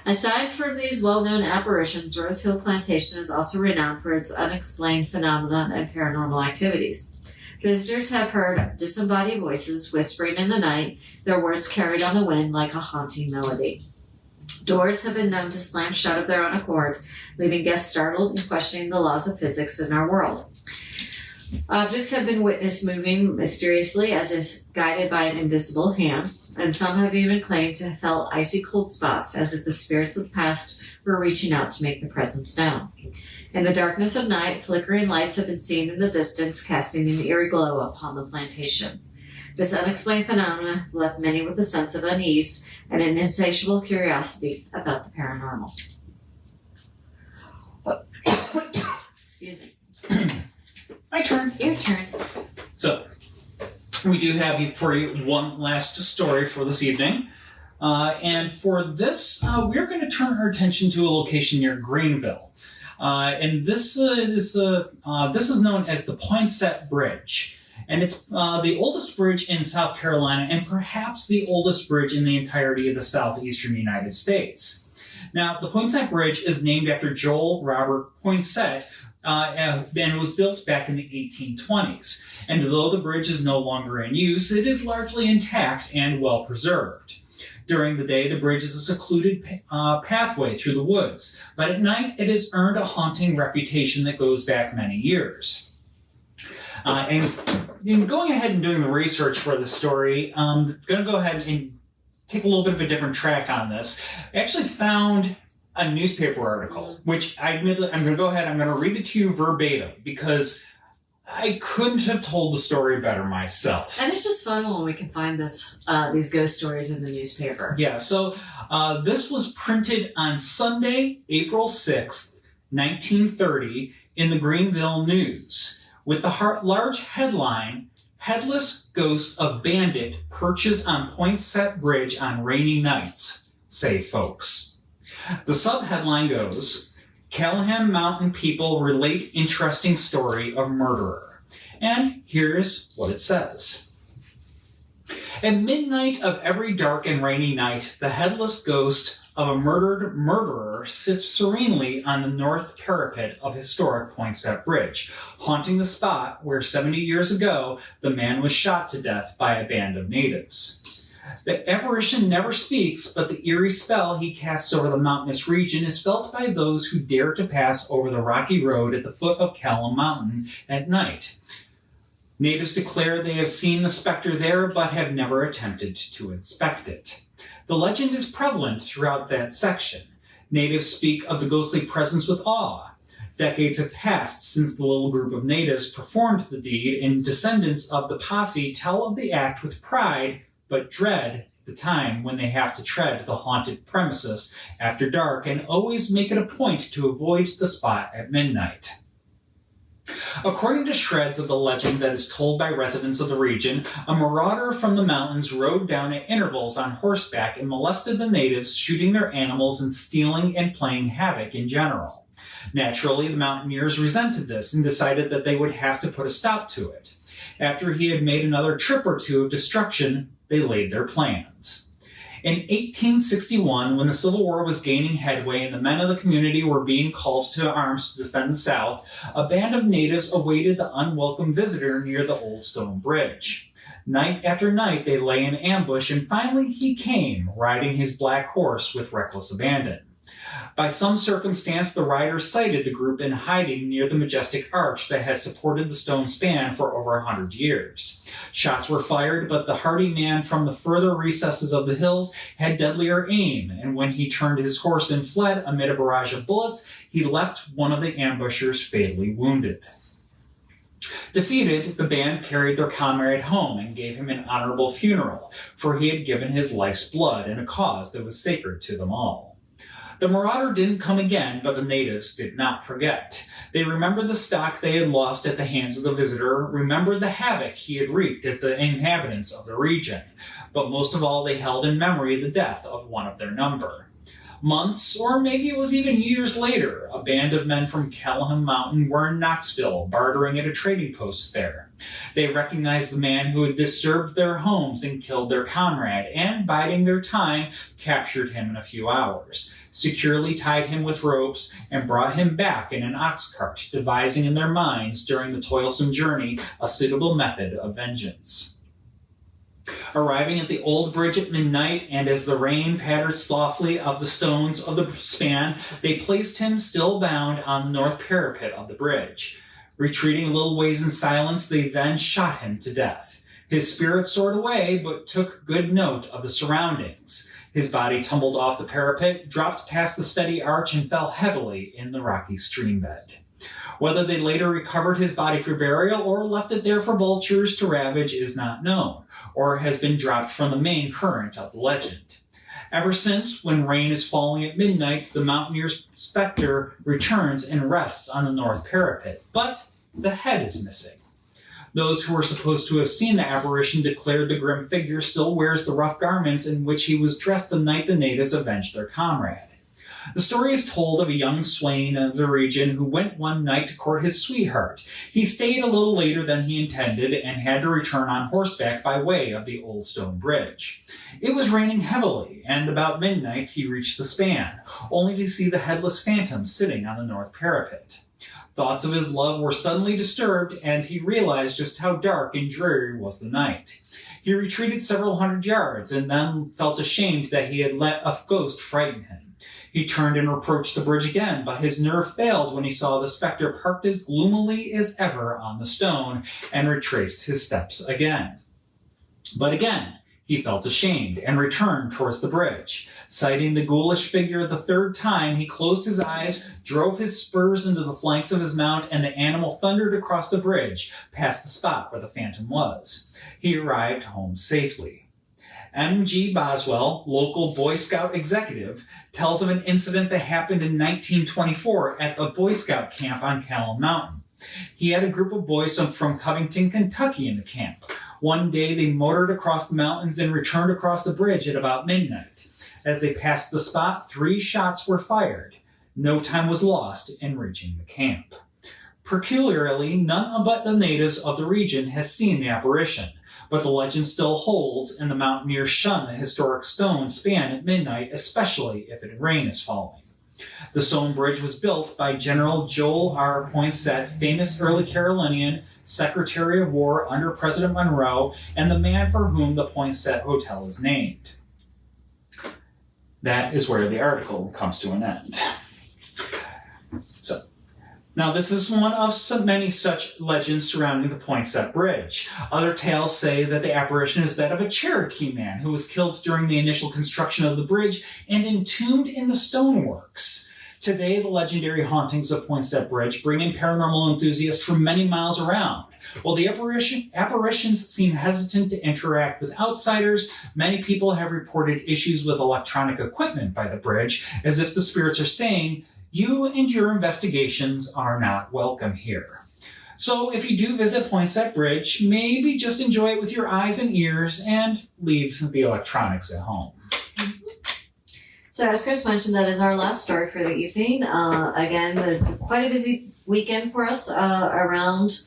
Aside from these well-known apparitions, Rosehill Plantation is also renowned for its unexplained phenomena and paranormal activities. Visitors have heard disembodied voices whispering in the night, their words carried on the wind like a haunting melody. Doors have been known to slam shut of their own accord, leaving guests startled and questioning the laws of physics in our world. Objects have been witnessed moving mysteriously as if guided by an invisible hand, and some have even claimed to have felt icy cold spots as if the spirits of the past were reaching out to make their presence known. In the darkness of night, flickering lights have been seen in the distance, casting an eerie glow upon the plantation. This unexplained phenomenon left many with a sense of unease and an insatiable curiosity about the paranormal. Excuse me. My turn. Your turn. So, we do have for you one last story for this evening. And for this, we're going to turn our attention to a location near Greenville. And this is known as the Poinsett Bridge. And it's the oldest bridge in South Carolina and perhaps the oldest bridge in the entirety of the southeastern United States. Now, the Poinsett Bridge is named after Joel Robert Poinsett, and it was built back in the 1820s. And though the bridge is no longer in use, it is largely intact and well preserved. During the day, the bridge is a secluded pathway through the woods, but at night it has earned a haunting reputation that goes back many years. And in going ahead and doing the research for this story, I'm going to go ahead and take a little bit of a different track on this. I actually found a newspaper article, which I'm going to go ahead, I'm going to read it to you verbatim because I couldn't have told the story better myself. And it's just fun when we can find these ghost stories in the newspaper. Yeah, so this was printed on Sunday, April 6th, 1930 in the Greenville News with the large headline, "Headless Ghost of Bandit Perches on Poinsett Bridge on Rainy Nights, Say Folks." The subheadline goes, "Callahan Mountain People Relate Interesting Story of Murderer." And here's what it says. At midnight of every dark and rainy night, the headless ghost of a murdered murderer sits serenely on the north parapet of historic Poinsett Bridge, haunting the spot where 70 years ago the man was shot to death by a band of natives. The apparition never speaks, but the eerie spell he casts over the mountainous region is felt by those who dare to pass over the rocky road at the foot of Callum Mountain at night. Natives declare they have seen the specter there, but have never attempted to inspect it. The legend is prevalent throughout that section. Natives speak of the ghostly presence with awe. Decades have passed since the little group of natives performed the deed, and descendants of the posse tell of the act with pride, but dread the time when they have to tread the haunted premises after dark, and always make it a point to avoid the spot at midnight. According to shreds of the legend that is told by residents of the region, a marauder from the mountains rode down at intervals on horseback and molested the natives, shooting their animals and stealing and playing havoc in general. Naturally, the mountaineers resented this and decided that they would have to put a stop to it. After he had made another trip or two of destruction, they laid their plans. In 1861, when the Civil War was gaining headway and the men of the community were being called to arms to defend the South, a band of natives awaited the unwelcome visitor near the old stone bridge. Night after night, they lay in ambush, and finally he came, riding his black horse with reckless abandon. By some circumstance, the rider sighted the group in hiding near the majestic arch that has supported the stone span for over 100 years. Shots were fired, but the hardy man from the further recesses of the hills had deadlier aim, and when he turned his horse and fled amid a barrage of bullets, he left one of the ambushers fatally wounded. Defeated, the band carried their comrade home and gave him an honorable funeral, for he had given his life's blood in a cause that was sacred to them all. The marauder didn't come again, but the natives did not forget. They remembered the stock they had lost at the hands of the visitor, remembered the havoc he had wreaked at the inhabitants of the region, but most of all they held in memory the death of one of their number. Months, or maybe it was even years later, a band of men from Callahan Mountain were in Knoxville, bartering at a trading post there. They recognized the man who had disturbed their homes and killed their comrade, and, biding their time, captured him in a few hours, securely tied him with ropes, and brought him back in an ox cart, devising in their minds during the toilsome journey a suitable method of vengeance. Arriving at the old bridge at midnight, and as the rain pattered softly of the stones of the span, they placed him still bound on the north parapet of the bridge. Retreating a little ways in silence, they then shot him to death. His spirit soared away, but took good note of the surroundings. His body tumbled off the parapet, dropped past the steady arch, and fell heavily in the rocky stream bed. Whether they later recovered his body for burial or left it there for vultures to ravage is not known, or has been dropped from the main current of the legend. Ever since, when rain is falling at midnight, the mountaineer's specter returns and rests on the north parapet, but the head is missing. Those who were supposed to have seen the apparition declared the grim figure still wears the rough garments in which he was dressed the night the natives avenged their comrade. The story is told of a young swain of the region who went one night to court his sweetheart. He stayed a little later than he intended and had to return on horseback by way of the old stone bridge. It was raining heavily, and about midnight he reached the span, only to see the headless phantom sitting on the north parapet. Thoughts of his love were suddenly disturbed, and he realized just how dark and dreary was the night. He retreated several hundred yards, and then felt ashamed that he had let a ghost frighten him. He turned and approached the bridge again, but his nerve failed when he saw the specter parked as gloomily as ever on the stone and retraced his steps again. But again, he felt ashamed and returned towards the bridge. Sighting the ghoulish figure the third time, he closed his eyes, drove his spurs into the flanks of his mount, and the animal thundered across the bridge, past the spot where the phantom was. He arrived home safely. M.G. Boswell, local Boy Scout executive, tells of an incident that happened in 1924 at a Boy Scout camp on Callahan Mountain. He had a group of boys from Covington, Kentucky in the camp. One day they motored across the mountains and returned across the bridge at about midnight. As they passed the spot, 3 shots were fired. No time was lost in reaching the camp. Peculiarly, none but the natives of the region has seen the apparition. But the legend still holds, and the mountaineers shun the historic stone span at midnight, especially if rain is falling. The stone bridge was built by General Joel R. Poinsett, famous early Carolinian, Secretary of War under President Monroe, and the man for whom the Poinsett Hotel is named. That is where the article comes to an end. So, Now, this is one of many such legends surrounding the Poinsett Bridge. Other tales say that the apparition is that of a Cherokee man who was killed during the initial construction of the bridge and entombed in the stoneworks. Today, the legendary hauntings of Poinsett Bridge bring in paranormal enthusiasts from many miles around. While the apparitions seem hesitant to interact with outsiders, many people have reported issues with electronic equipment by the bridge, as if the spirits are saying, "You and your investigations are not welcome here." So if you do visit Poinsett Bridge, maybe just enjoy it with your eyes and ears and leave the electronics at home. So as Chris mentioned, that is our last story for the evening. Again, it's quite a busy weekend for us around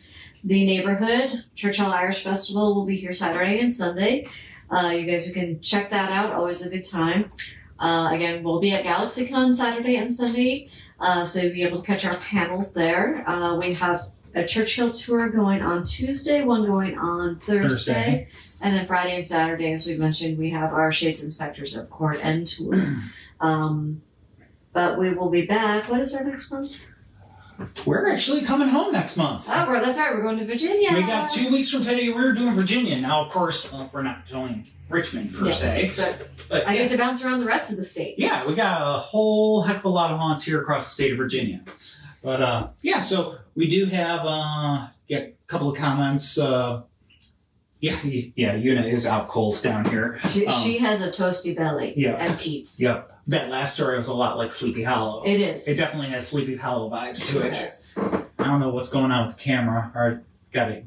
the neighborhood. Churchill Irish Festival will be here Saturday and Sunday. You guys can check that out. Always a good time. Again, we'll be at GalaxyCon Saturday and Sunday, so you'll be able to catch our panels there. We have a Churchill tour going on Tuesday, one going on Thursday. And then Friday and Saturday, as we mentioned, we have our Shades Inspectors of Court End tour. But we will be back. What is our next month? We're actually coming home next month. Oh, that's right. We're going to Virginia. We got 2 weeks from today. We're doing Virginia. Now, of course, we're not doing Richmond per se. But I get to bounce around the rest of the state. Yeah, we got a whole heck of a lot of haunts here across the state of Virginia. But so we do have a couple of comments. Una is out cold down here. She has a toasty belly. Yeah. And Pete's. Yep. That last story was a lot like Sleepy Hollow. It is. It definitely has Sleepy Hollow vibes to it. Yes. I don't know what's going on with the camera. Or got it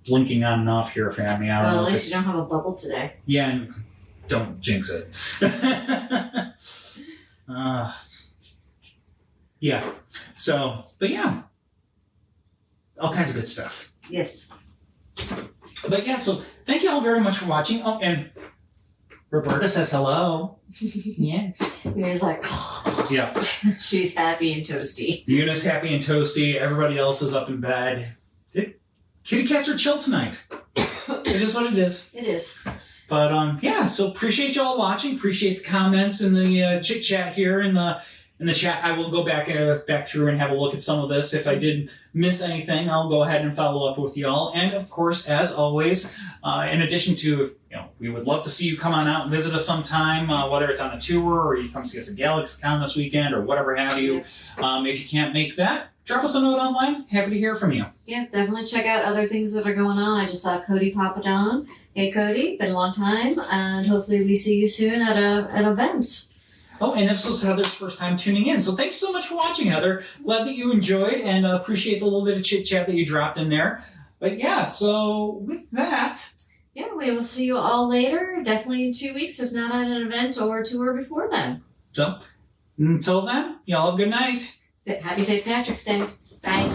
blinking on and off here for me. I don't know. At least you don't have a bubble today. Yeah, and don't jinx it. Yeah. So, but yeah. All kinds of good stuff. Yes. But yeah, so thank you all very much for watching. Oh, and Roberta says hello. Yes. Una's like, yeah. She's happy and toasty. Una's happy and toasty. Everybody else is up in bed. Kitty cats are chill tonight. It is what it is. It is. But yeah, so appreciate you all watching. Appreciate the comments and the chit chat here in the chat. I will go back through and have a look at some of this. If I did miss anything, I'll go ahead and follow up with y'all. And of course, as always, in addition to, we would love to see you come on out and visit us sometime, whether it's on a tour or you come see us at GalaxyCon this weekend or whatever have you. If you can't make that, drop us a note online. Happy to hear from you. Yeah, definitely check out other things that are going on. I just saw Cody pop it on. Hey, Cody, been a long time, and hopefully we see you soon at an event. Oh, and this was Heather's first time tuning in. So thanks so much for watching, Heather. Glad that you enjoyed and appreciate the little bit of chit-chat that you dropped in there. But yeah, so with that... Yeah, we will see you all later. Definitely in 2 weeks, if not at an event or a tour before then. So, until then, y'all have a good night. Happy St. Patrick's Day. Bye.